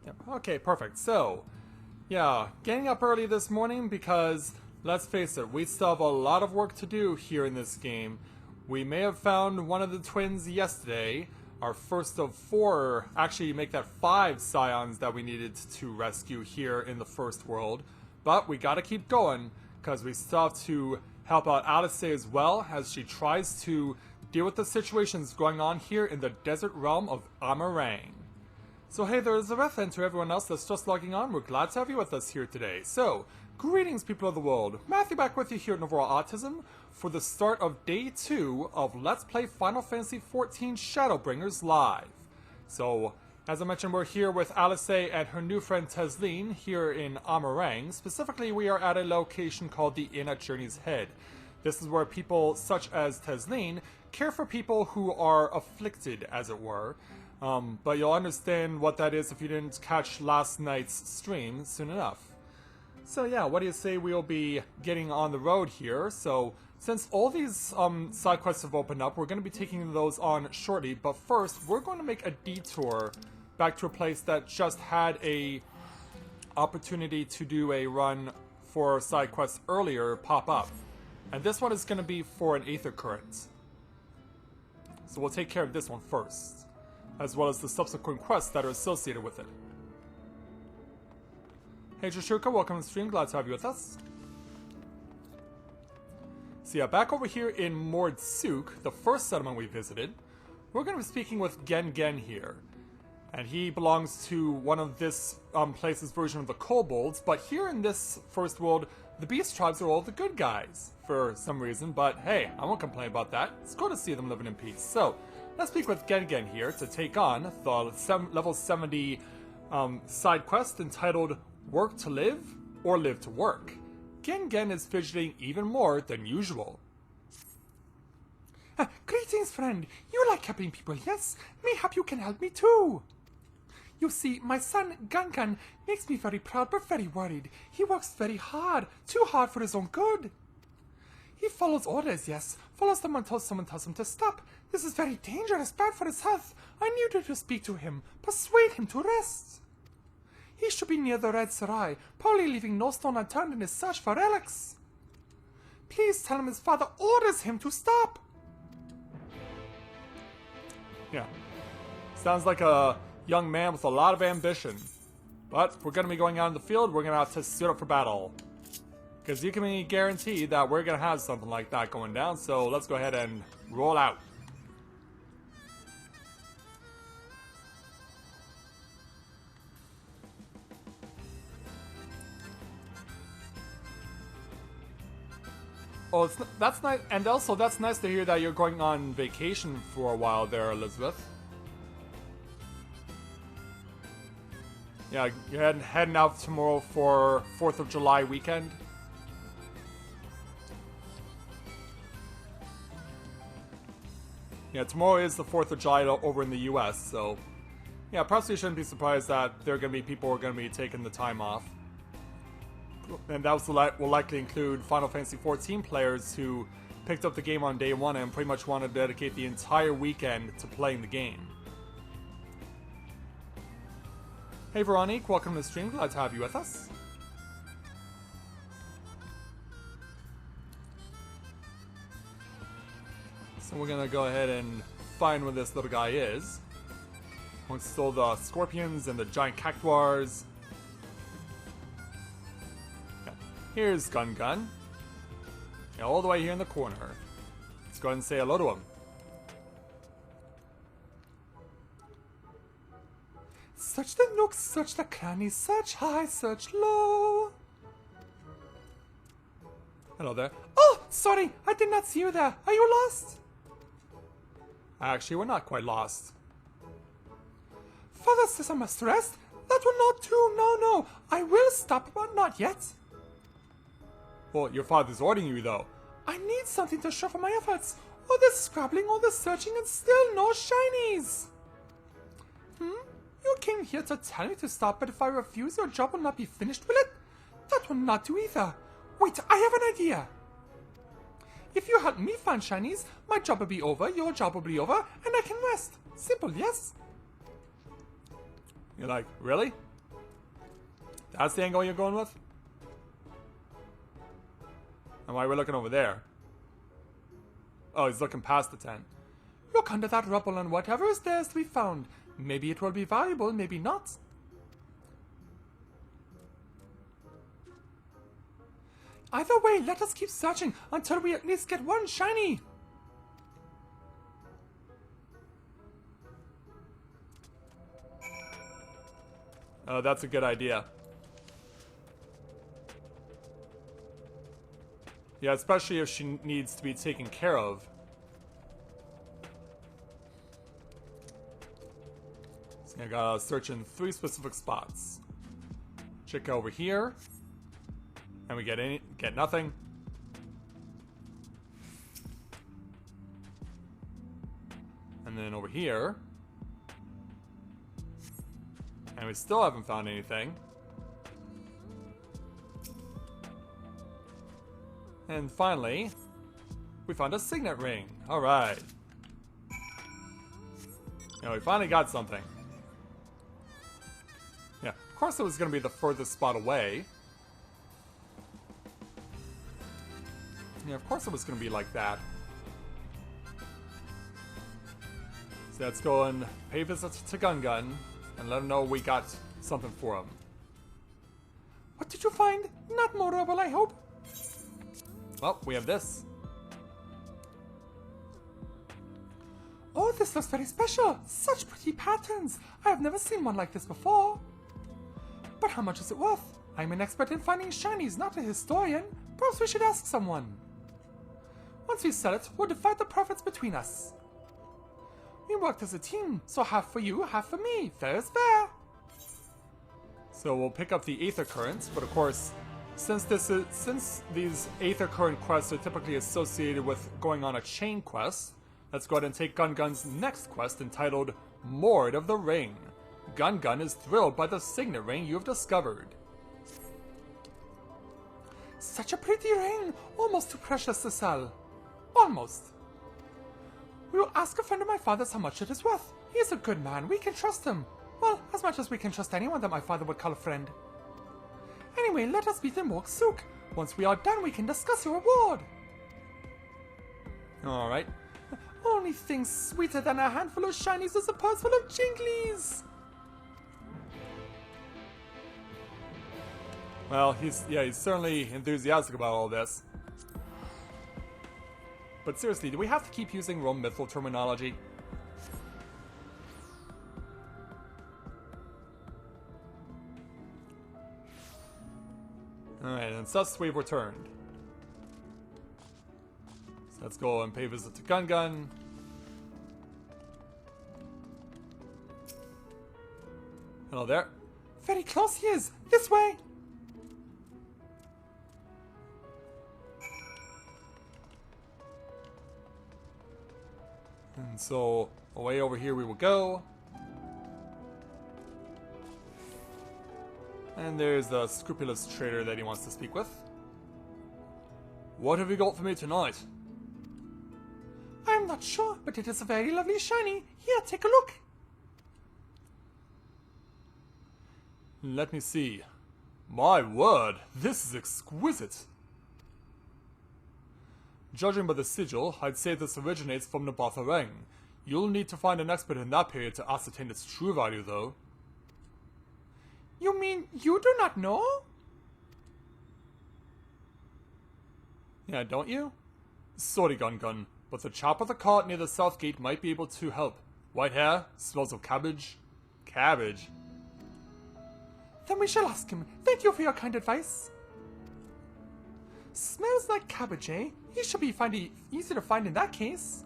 Yep. Okay, perfect. So, yeah, getting up early this morning because, let's face it, we still have a lot of work to do here in this game. We may have found one of the twins yesterday, our first of 4, actually make that 5 scions that we needed to rescue here in the first world. But we gotta keep going, because we still have to help out Alice as well, as she tries to deal with the situations going on here in the desert realm of Areng. So hey there, Elizabeth, and to everyone else that's just logging on, we're glad to have you with us here today. So, greetings people of the world, Matthew back with you here at Nabaath Autism for the start of day 2 of Let's Play Final Fantasy XIV Shadowbringers Live. So, as I mentioned, we're here with Alice and her new friend Tesleen here in Areng. Specifically, we are at a location called the Inn at Journey's Head. This is where people such as Tesleen care for people who are afflicted, as it were. But you'll understand what that is if you didn't catch last night's stream soon enough. So yeah, what do you say we'll be getting on the road here? So since all these side quests have opened up, we're going to be taking those on shortly. But first, we're going to make a detour back to a place that just had a opportunity to do a run for side quests earlier pop up. And this one is going to be for an Aether Current. So we'll take care of this one first, as well as the subsequent quests that are associated with it. Hey Joshuka, welcome to the stream, glad to have you with us. So yeah, back over here in Mord Souq, the first settlement we visited, we're going to be speaking with Gen here. And he belongs to one of this place's version of the kobolds, but here in this first world, the beast tribes are all the good guys, for some reason, but hey, I won't complain about that. It's cool to see them living in peace. So, let's speak with Gen here to take on the level 70 side quest entitled Work to Live or Live to Work. Gen is fidgeting even more than usual. Greetings, friend. You like helping people, yes? Mayhap you can help me too. You see, my son, Gangan, makes me very proud but very worried. He works very hard, too hard for his own good. He follows orders, yes, follows them until someone tells him to stop. This is very dangerous, bad for his health. I need to speak to him, persuade him to rest. He should be near the Red Sarai, probably leaving no stone unturned in his search for relics. Please tell him his father orders him to stop. Yeah, sounds like a young man with a lot of ambition. But if we're going to be going out in the field, we're going to have to suit up for battle. Because you can be guaranteed that we're going to have something like that going down, so let's go ahead and roll out. Oh, that's nice, and also that's nice to hear that you're going on vacation for a while there, Elizabeth. Yeah, you're heading out tomorrow for 4th of July weekend. Yeah, tomorrow is the 4th of July over in the US, so yeah, perhaps you shouldn't be surprised that there are going to be people who are going to be taking the time off. And that will likely include Final Fantasy XIV players who picked up the game on day 1 and pretty much want to dedicate the entire weekend to playing the game. Hey Veronique, welcome to the stream, glad to have you with us. So we're gonna go ahead and find where this little guy is. Amongst all the scorpions and the giant cactuars. Yeah. Here's Gun. Yeah, all the way here in the corner. Let's go ahead and say hello to him. Search the nooks, search the crannies, search high, search low. Hello there. Oh, sorry, I did not see you there. Are you lost? Actually, we're not quite lost. Father says I must rest. That will not do. No. I will stop, but not yet. Well, your father's ordering you, though. I need something to show for my efforts. All this scrabbling, all this searching, and still no shinies. You came here to tell me to stop, but if I refuse, your job will not be finished, will it? That will not do either. Wait, I have an idea. If you help me find shinies, my job will be over, your job will be over, and I can rest. Simple, yes? You're like, really? That's the angle you're going with? And why we're looking over there? Oh, he's looking past the tent. Look under that rubble and whatever is there is to be found. Maybe it will be valuable, maybe not. Either way, let us keep searching until we at least get one shiny. Oh, that's a good idea. Yeah, especially if she needs to be taken care of. So I gotta search in 3 specific spots. Check over here. And we get nothing. And then over here. And we still haven't found anything. And finally, we found a signet ring. Alright. Now we finally got something. Yeah, of course it was going to be the furthest spot away. Yeah, of course it was going to be like that. So let's go and pay visit to Gun and let him know we got something for him. What did you find? Not more rubble, I hope. Well, we have this. Oh, this looks very special. Such pretty patterns. I have never seen one like this before. But how much is it worth? I'm an expert in finding shinies, not a historian. Perhaps we should ask someone. Once we sell it, we'll divide the profits between us. We worked as a team, so half for you, half for me. Fair is fair. So we'll pick up the Aether Current, but of course, since these Aether Current quests are typically associated with going on a chain quest, let's go ahead and take Gun's next quest entitled Mord of the Ring. Gun is thrilled by the signet ring you have discovered. Such a pretty ring, almost too precious to sell. Almost. We will ask a friend of my father's how much it is worth. He is a good man, we can trust him. Well, as much as we can trust anyone that my father would call a friend. Anyway, let us meet in Mord Souq. Once we are done, we can discuss your reward. Alright. Only thing sweeter than a handful of shinies is a purse full of jinglies. Well, he's certainly enthusiastic about all this. But seriously, do we have to keep using Rome mythal terminology? Alright, and thus we've returned. So let's go and pay a visit to Gun. Hello there. Very close he is. This way. And so, away over here we will go. And there's the scrupulous trader that he wants to speak with. What have you got for me tonight? I'm not sure, but it is a very lovely shiny. Here, take a look. Let me see. My word, this is exquisite. Judging by the sigil, I'd say this originates from Nabaath Areng. You'll need to find an expert in that period to ascertain its true value, though. You mean you do not know? Yeah, don't you? Sorry, Gun, but the chap at the cart near the south gate might be able to help. White hair, smells of cabbage. Cabbage. Then we shall ask him. Thank you for your kind advice. Smells like cabbage, eh? He should be easy to find in that case.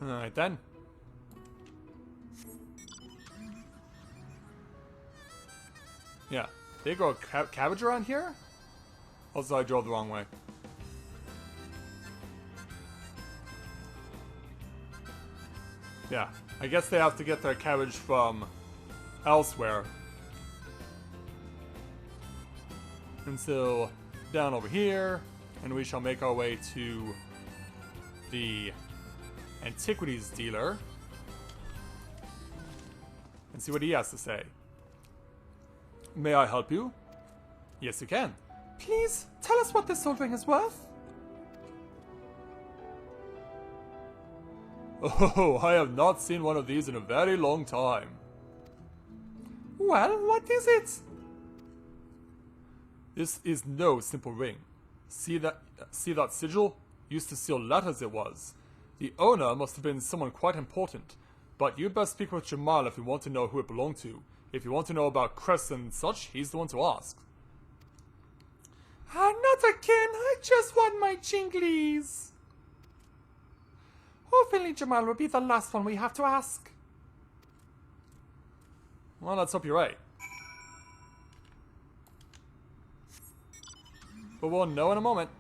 Alright then. Yeah, they grow cabbage around here? Also, I drove the wrong way. Yeah, I guess they have to get their cabbage from elsewhere. And so, down over here, and we shall make our way to the antiquities dealer. and see what he has to say. May I help you? Yes, you can. Please, tell us what this soul ring is worth. Oh, I have not seen one of these in a very long time. Well, what is it? This is no simple ring. See that sigil? Used to seal letters it was. The owner must have been someone quite important. But you'd best speak with Jamal if you want to know who it belonged to. If you want to know about crests and such, he's the one to ask. Not again. I just want my jinglies. Hopefully Jamal will be the last one we have to ask. Well, let's hope you're right. But we'll know in a moment.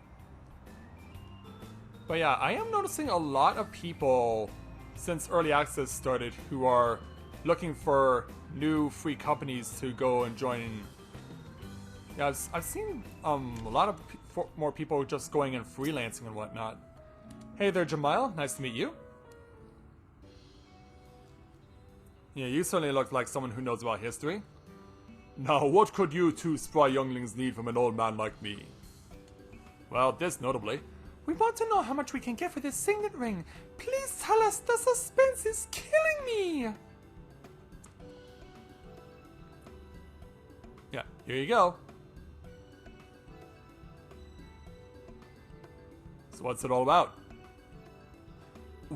But yeah, I am noticing a lot of people since early access started who are looking for new free companies to go and join. Yeah, I've seen a lot of more people just going and freelancing and whatnot. Hey there, Jamal. Nice to meet you. Yeah, you certainly look like someone who knows about history. Now, what could you two spry younglings need from an old man like me? Well, this notably. We want to know how much we can get for this signet ring. Please tell us. The suspense is killing me. Yeah, here you go. So what's it all about?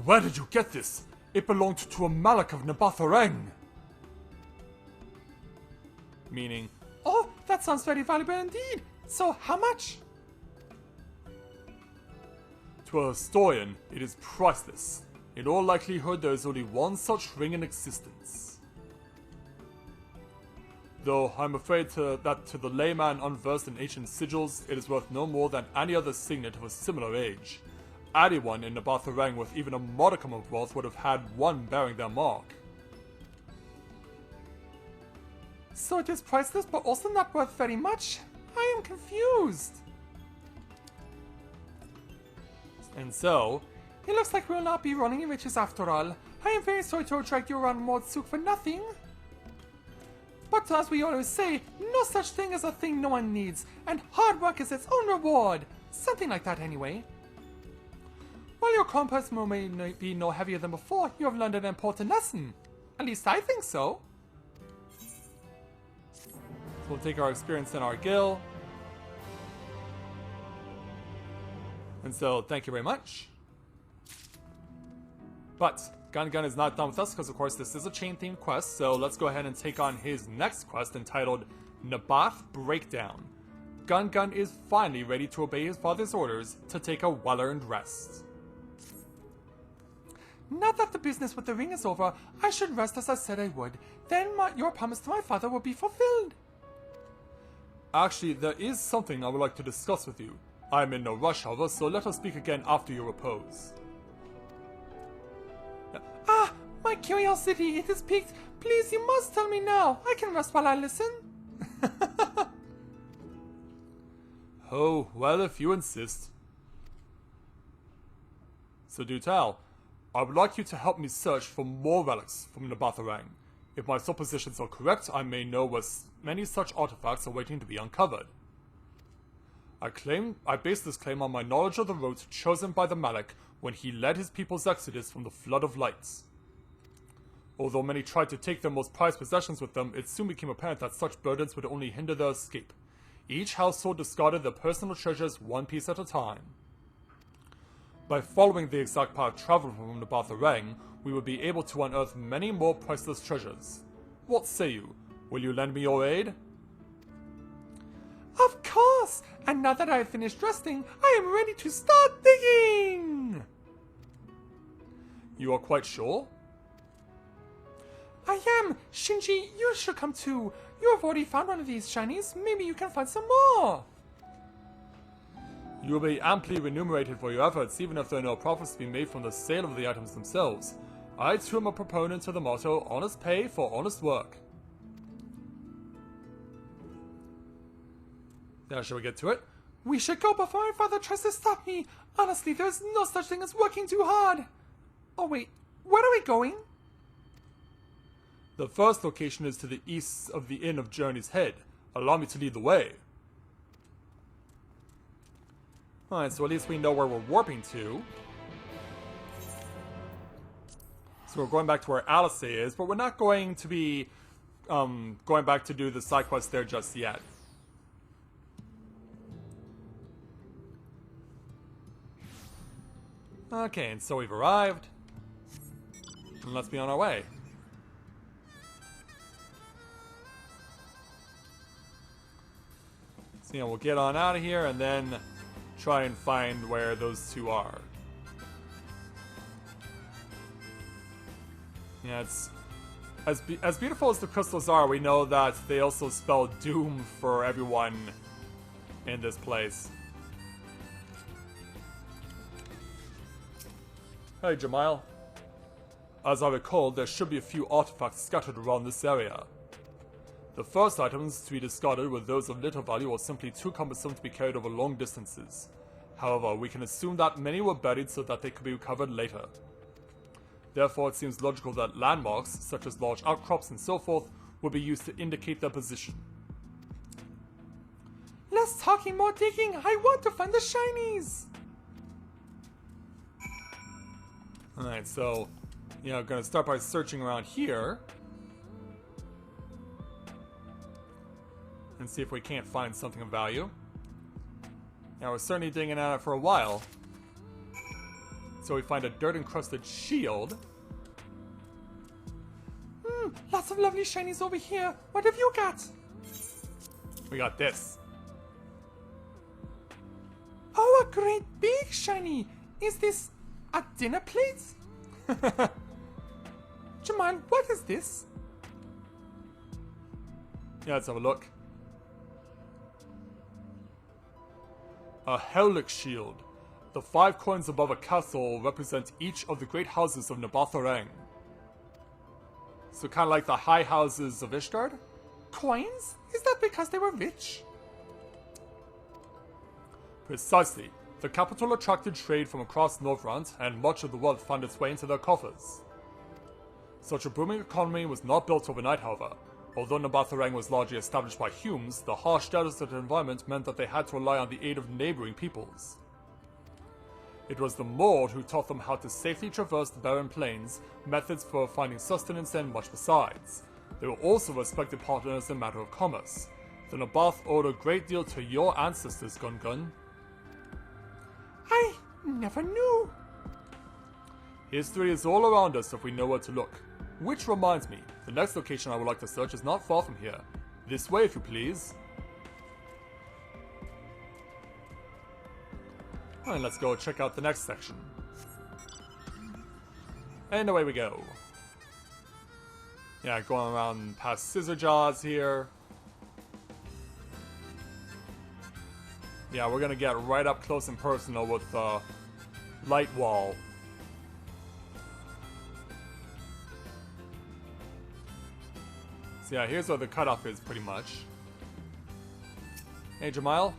Where did you get this? It belonged to a Malak of Nabaath Areng. Meaning, oh, that sounds very valuable indeed. So, how much? To a historian, it is priceless. In all likelihood, there is only one such ring in existence. Though I'm afraid that to the layman unversed in ancient sigils, it is worth no more than any other signet of a similar age. Anyone in Nabaath Areng with even a modicum of wealth would have had one bearing their mark. So it is priceless but also not worth very much? I am confused. And so, it looks like we will not be running in riches after all. I am very sorry to drag you around Mord Souq for nothing. But as we always say, no such thing as a thing no one needs, and hard work is its own reward. Something like that anyway. While your compass may be no heavier than before, you have learned an important lesson. At least I think so. So we'll take our experience in our guild. And so, thank you very much. But, Gun is not done with us because, of course, this is a chain-themed quest. So let's go ahead and take on his next quest entitled Nabaath Breakdown. Gun is finally ready to obey his father's orders to take a well-earned rest. Now that the business with the ring is over, I should rest as I said I would. Then your promise to my father will be fulfilled. Actually, there is something I would like to discuss with you. I am in no rush, however, so let us speak again after your repose. Ah, my curiosity, it is piqued. Please, you must tell me now. I can rest while I listen. Oh, well, if you insist. So do tell. I would like you to help me search for more relics from Nabaath Areng. If my suppositions are correct, I may know where many such artifacts are waiting to be uncovered. I base this claim on my knowledge of the route chosen by the Malak when he led his people's exodus from the Flood of Lights. Although many tried to take their most prized possessions with them, it soon became apparent that such burdens would only hinder their escape. Each household discarded their personal treasures one piece at a time. By following the exact path traveled from Nabaath Areng, we will be able to unearth many more priceless treasures. What say you? Will you lend me your aid? Of course! And now that I have finished resting, I am ready to start digging! You are quite sure? I am! Shinji, you should come too. You have already found one of these shinies. Maybe you can find some more. You will be amply remunerated for your efforts, even if there are no profits to be made from the sale of the items themselves. I too am a proponent of the motto, honest pay for honest work. Now, shall we get to it? We should go before my father tries to stop me. Honestly, there's no such thing as working too hard. Oh wait, where are we going? The first location is to the east of the Inn of Journey's Head. Allow me to lead the way. Alright, so at least we know where we're warping to. So we're going back to where Alice is, but we're not going to be going back to do the side quest there just yet. Okay, and so we've arrived. And let's be on our way. So, we'll get on out of here and then try and find where those two are. Yeah, it's as beautiful as the crystals are, we know that they also spell doom for everyone in this place. Hey, Jamail. As I recall, there should be a few artifacts scattered around this area. The first items to be discarded were those of little value or simply too cumbersome to be carried over long distances. However, we can assume that many were buried so that they could be recovered later. Therefore, it seems logical that landmarks, such as large outcrops and so forth, would be used to indicate their position. Less talking, more digging! I want to find the shinies! Alright, so, gonna start by searching around here. And see if we can't find something of value. Now, we're certainly digging at it for a while. So we find a dirt-encrusted shield. Lots of lovely shinies over here. What have you got? We got this. Oh, a great big shiny. Is this a dinner plate? Jamal, what is this? Yeah, let's have a look. A Hellic shield. The 5 coins above a castle represent each of the great houses of Nabaath Areng. So kind of like the high houses of Ishtard? Coins? Is that because they were rich? Precisely. The capital attracted trade from across Northrend, and much of the wealth found its way into their coffers. Such a booming economy was not built overnight, however. Although Nabaath Areng was largely established by humans, the harsh desert environment meant that they had to rely on the aid of neighboring peoples. It was the Mord who taught them how to safely traverse the barren plains, methods for finding sustenance, and much besides. They were also respected partners in matter of commerce. The Nabaath owed a great deal to your ancestors, Gun. I never knew. History is all around us if we know where to look. Which reminds me, the next location I would like to search is not far from here. This way, if you please. Alright, let's go check out the next section. And away we go. Yeah, going around past Scissor Jaws here. Yeah, we're gonna get right up close and personal with the light wall. So yeah, here's where the cutoff is pretty much. Hey, Jamail.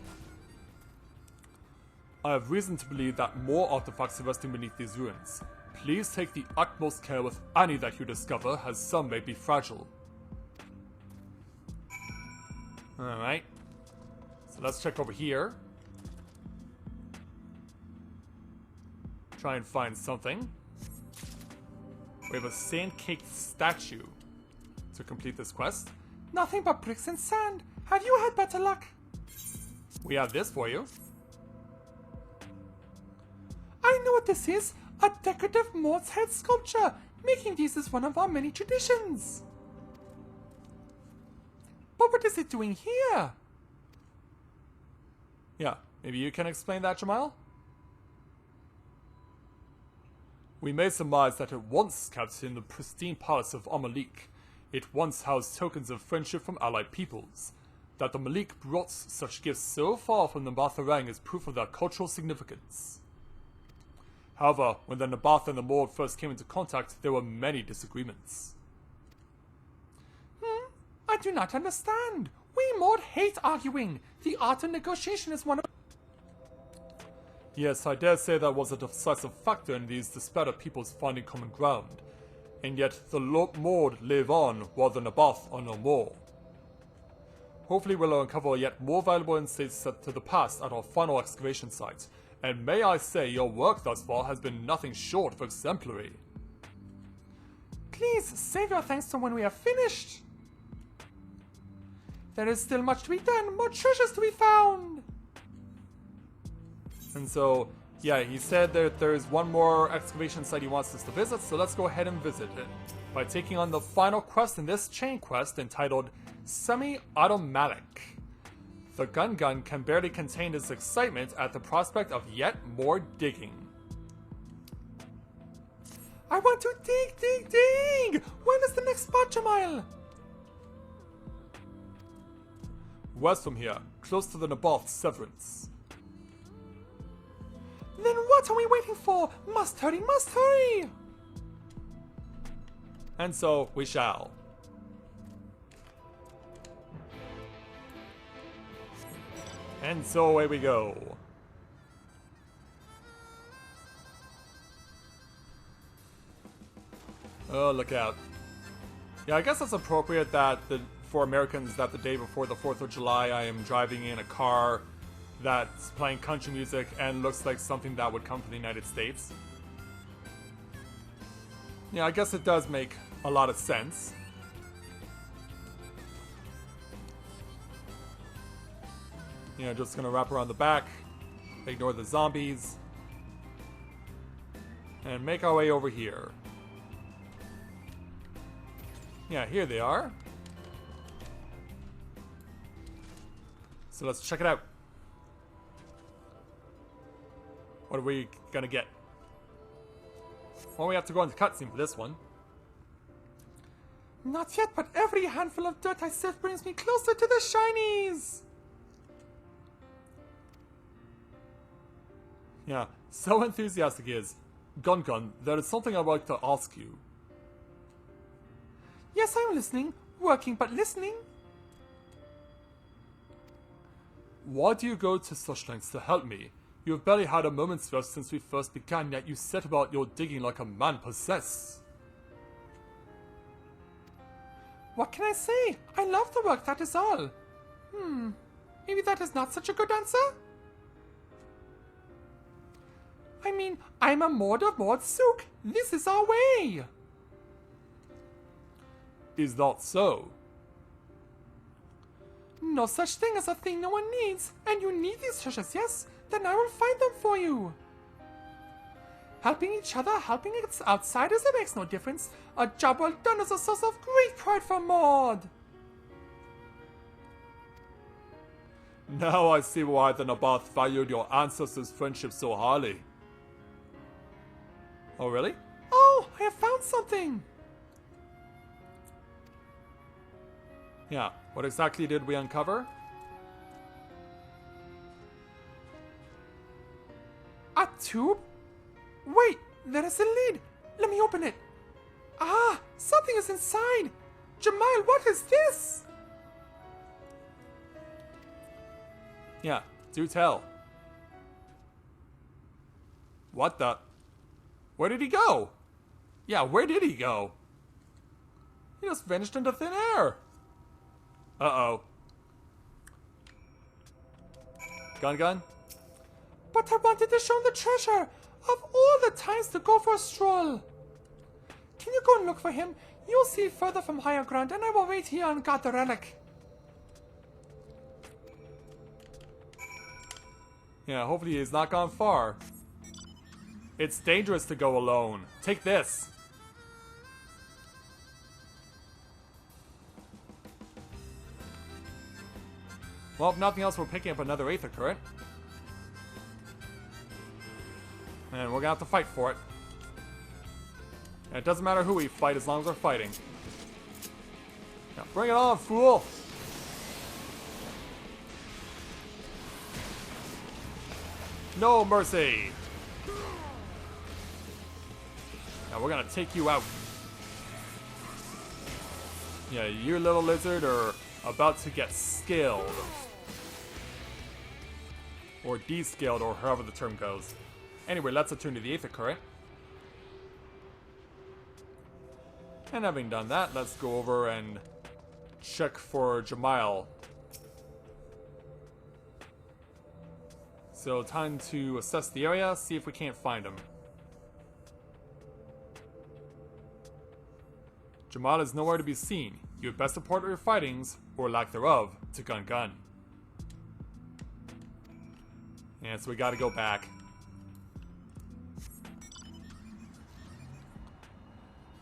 I have reason to believe that more artifacts are resting beneath these ruins. Please take the utmost care with any that you discover, as some may be fragile. Alright. So let's check over here. Try and find something. We have a sand-caked statue to complete this quest. Nothing but bricks and sand. Have you had better luck? We have this for you. I know what this is. A decorative Mord's head sculpture. Making these is one of our many traditions. But what is it doing here? Yeah, maybe you can explain that, Jamal? We may surmise that it once kept in the pristine palace of Amalik. It once housed tokens of friendship from allied peoples. That the Malik brought such gifts so far from Nabaath Areng is proof of their cultural significance. However, when the Nabaath and the Mord first came into contact, there were many disagreements. I do not understand. We Mord hate arguing. The art of negotiation is one of... Yes, I dare say that was a decisive factor in these disparate peoples finding common ground. and yet the Mord live on while the Nabaath are no more. Hopefully we'll uncover yet more valuable insights set to the past at our final excavation site, and may I say your work thus far has been nothing short of exemplary. Please save your thanks to when we are finished. There is still much to be done, more treasures to be found. And so, yeah, he said that there's one more excavation site he wants us to visit, so let's go ahead and visit it by taking on the final quest in this chain quest entitled Semi-Automatic. The gun can barely contain his excitement at the prospect of yet more digging. I want to dig! When is the next spot, Jamal? West from here, close to the Nabaath Severance. Then what are we waiting for? Must hurry! And so, we shall. And so away we go. Oh, look out. Yeah, I guess it's appropriate that for Americans that the day before the 4th of July I am driving in a car that's playing country music and looks like something that would come from the United States. Yeah, I guess it does make a lot of sense. Yeah, just gonna wrap around the back, ignore the zombies, and make our way over here. Yeah, here they are. So let's check it out. What are we gonna get? Well, we have to go into cutscene for this one. Not yet, but every handful of dirt I sift brings me closer to the shinies! Yeah, so enthusiastic he is. Gun, there is something I'd like to ask you. Yes, I'm listening. Working, but listening. Why do you go to such lengths to help me? You have barely had a moment's rest since we first began, yet you set about your digging like a man possessed. What can I say? I love the work, that is all. Maybe that is not such a good answer? I mean, I'm a Mord of Mord Souq. This is our way. Is that so? No such thing as a thing no one needs. And you need these treasures, yes? Then I will find them for you. Helping each other, helping outsiders, it makes no difference. A job well done is a source of great pride for Mord. Now I see why the Nabaath valued your ancestors' friendship so highly. Oh, really? Oh, I have found something. Yeah, what exactly did we uncover? A tube? Wait, there is a lid. Let me open it. Ah, something is inside. Jamal, what is this? Yeah, do tell. What the? Where did he go? Yeah, where did he go? He just vanished into thin air. Uh-oh. Gun? But I wanted to show him the treasure. Of all the times to go for a stroll. Can you go and look for him? You'll see further from higher ground, and I will wait here and guard the relic. Yeah, hopefully he's not gone far. It's dangerous to go alone. Take this. Well, if nothing else, we're picking up another Aether Current. And we're gonna have to fight for it. And it doesn't matter who we fight as long as we're fighting. Now, bring it on, fool! No mercy! Now we're gonna take you out. Yeah, you little lizard are about to get scaled. Or descaled, or however the term goes. Anyway, let's attune to the Aether Current. And having done that, let's go over and check for Jamal. So time to assess the area, see if we can't find him. Jamal is nowhere to be seen. You had best report your fightings, or lack thereof, to Gun. And so we gotta go back.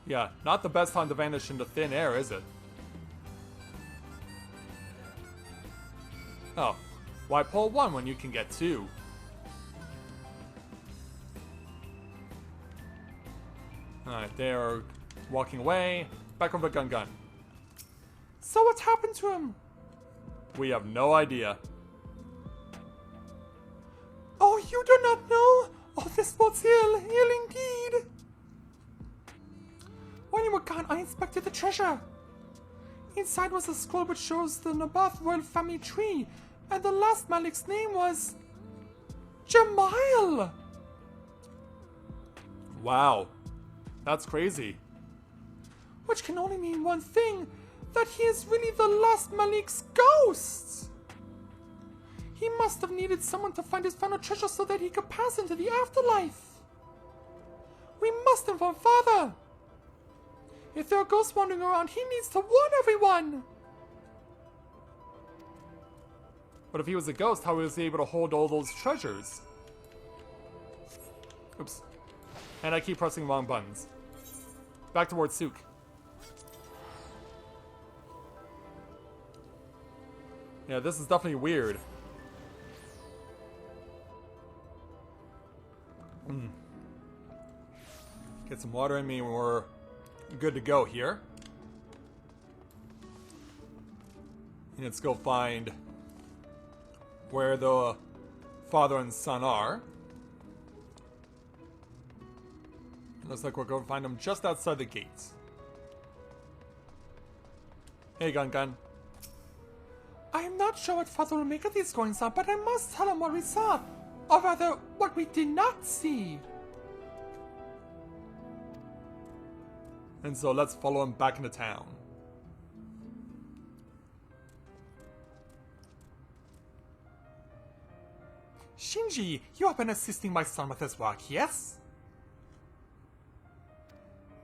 Yeah, not the best time to vanish into thin air, is it? Oh, why pull one when you can get two? Alright, they are walking away. Back over to Gun. So what happened to him? We have no idea. Oh, you do not know? Oh, this was ill indeed. While you were gone, I inspected the treasure. Inside was a scroll which shows the Nabaath royal family tree, and the last Malik's name was Jamal. Wow, that's crazy. Which can only mean one thing, that he is really the last Malik's ghost. He must have needed someone to find his final treasure so that he could pass into the afterlife. We must inform Father. If there are ghosts wandering around, he needs to warn everyone. But if he was a ghost, how was he able to hold all those treasures? Oops. And I keep pressing wrong buttons. Back to Mord Souq. Yeah, this is definitely weird. Get some water in me and we're good to go here. And let's go find where the father and son are. It looks like we're going to find them just outside the gates. Hey, Gun. I am not sure what Father will make of these goings on, but I must tell him what we saw. Or rather, what we did not see. And so let's follow him back into town. Shinji, you have been assisting my son with his work, yes?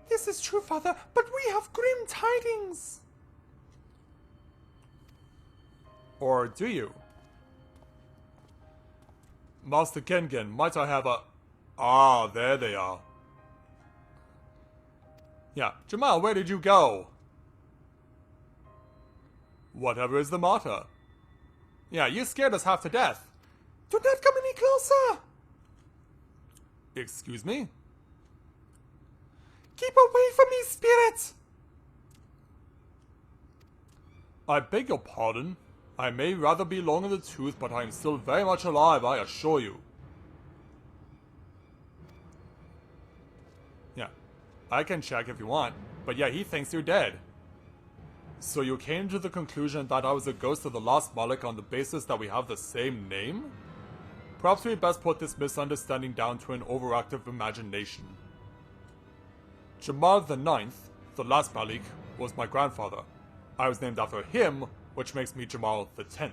This is true, Father, but we have grim tidings. Or do you? Master Kengen, might I have a... Ah, there they are. Yeah, Jamal, where did you go? Whatever is the matter? Yeah, you scared us half to death. Do not come any closer! Excuse me? Keep away from me, spirit! I beg your pardon. I may rather be long in the tooth, but I am still very much alive, I assure you. Yeah, I can check if you want, but yeah, he thinks you're dead. So you came to the conclusion that I was a ghost of the last Malik on the basis that we have the same name? Perhaps we best put this misunderstanding down to an overactive imagination. Jamal the Ninth, the last Malik, was my grandfather. I was named after him, which makes me Jamal the 10th.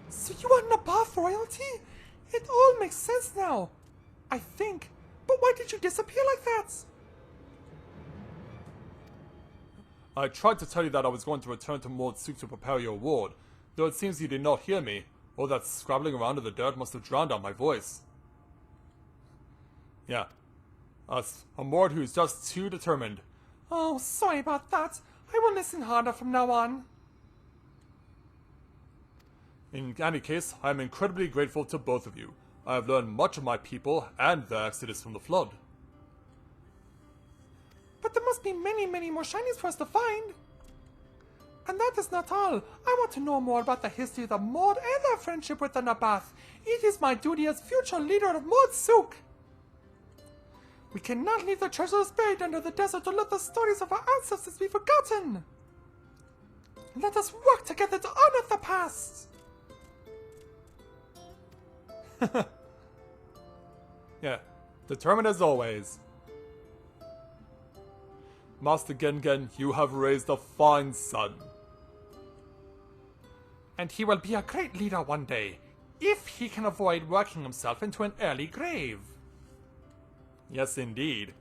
So you are Nabaath royalty? It all makes sense now. I think. But why did you disappear like that? I tried to tell you that I was going to return to Mord Souq to prepare your award, though it seems you did not hear me. All that scrabbling around in the dirt must have drowned out my voice. Yeah. A Mord who's just too determined. Oh, sorry about that. I will listen harder from now on. In any case, I am incredibly grateful to both of you. I have learned much of my people and their exodus from the flood. But there must be many, many more shinies for us to find. And that is not all. I want to know more about the history of the Mord and their friendship with the Nabaath. It is my duty as future leader of Mord Souq. We cannot leave the treasures buried under the desert to let the stories of our ancestors be forgotten. Let us work together to honor the past. Yeah, determined as always. Master Gengen, you have raised a fine son. And he will be a great leader one day, if he can avoid working himself into an early grave. Yes, indeed.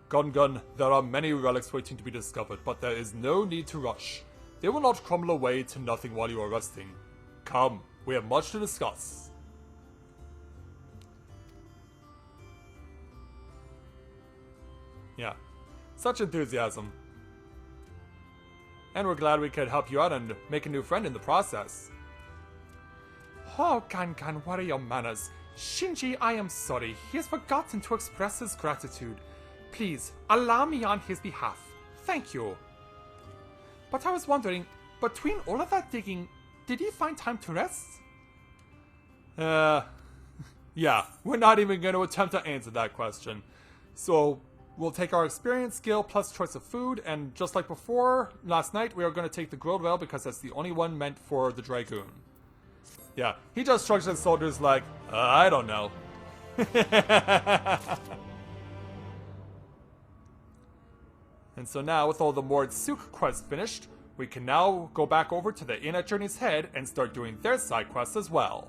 Gungun, there are many relics waiting to be discovered, but there is no need to rush. They will not crumble away to nothing while you are resting. Come, we have much to discuss. Yeah, such enthusiasm. And we're glad we could help you out and make a new friend in the process. Oh, Gangan, what are your manners? Shinji, I am sorry. He has forgotten to express his gratitude. Please, allow me on his behalf. Thank you. But I was wondering, between all of that digging, did he find time to rest? Yeah, we're not even going to attempt to answer that question. So, we'll take our experience, skill, plus choice of food, and just like before, last night, we are going to take the grilled whale because that's the only one meant for the Dragoon. Yeah, he just shrugs his shoulders like, I don't know. And so now, with all the Mord Souq quests finished, we can now go back over to the Inn at Journey's Head and start doing their side quests as well.